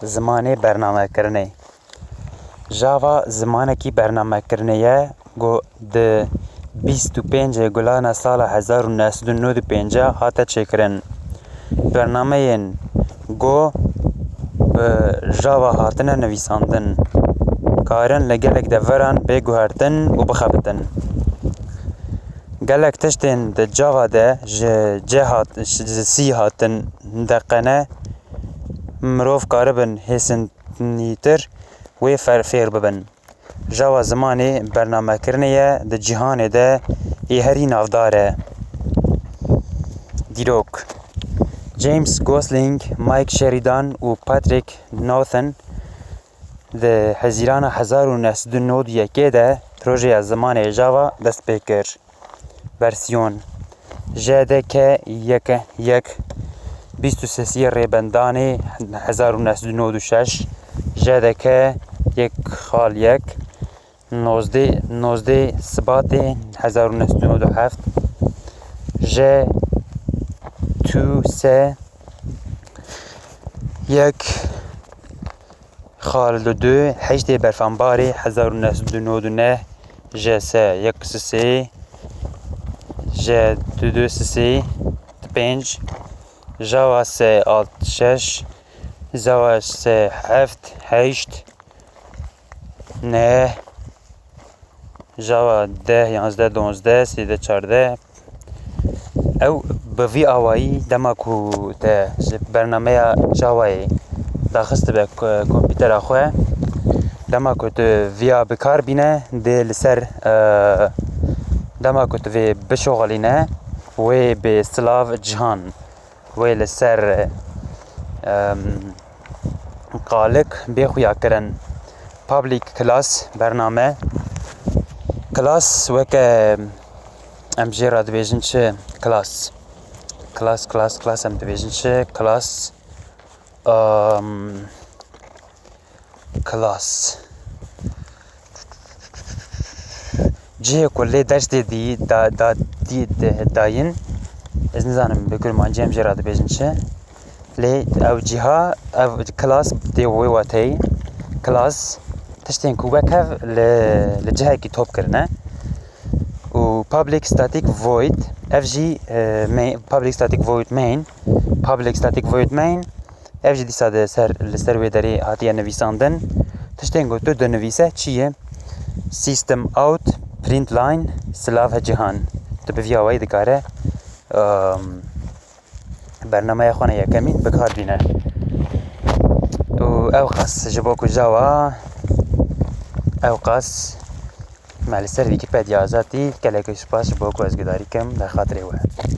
Zimanê Bernamekirinê. Java zimanekî bernamekirinê ye ku di bîst û pêncê gulana sala 1995 hate çêkirin. Bernameyên got bi Java hatine nivîsandin. Karin li gelek deveran bêguhertin û bixebitin. Gelek tiştên di Java de ji sî hatin deqene mirov karibin hêsînîtir wê fêr bibin. Java zimanê bernamekirinê ye di cîhanê de êherî navdar e. Dîrok: James Gosling, Mike Sheridan û Patrick Naughton di hezîrana 1991 de projeya zimanê Java dest pê kir. Versiyon: JDK 1.1 23 Rêbendanê 1996 JDK 1.1 19 Sibatê 1997 J2S 1.2 8 Berfembarê 1999 JS 1.3 J2 5 Java S 66 Java S 7 ne Java D 11 12 14 ew bi vî awayî dema ku te ji bernameya javayê daxist be kompîtera xwe dema ku tu vîya bikar bîne dê li ser dema ku tu vê bişoxelîne wê bê silav cihan wê li ser qalik bêxuya kirin. Public class bername class weke em jê ra dibêjin çi class em dibêjin çi class cihê ku lê deştê dayîn ez nizanim bi kurmancî em jê ra dibêjin çi lê ew cîha ev class dê wê wateyî class tiştên ku wekev li cihekî top kirine û public static void ev jî public static void main ev jî dîsa li ser wê derê hatiye nivîsandin. Tiştên ku tu dinivîse çi ye? System out println silav cihan. Tu bi vî awayî dikare bernameya xwe ne yekemîn bikar bîne. û ew qas ji bo ku Java ew qas me li ser Wîkîpedya azadî gelekî spas ji bo ku ez gudarî kim derxatirê we.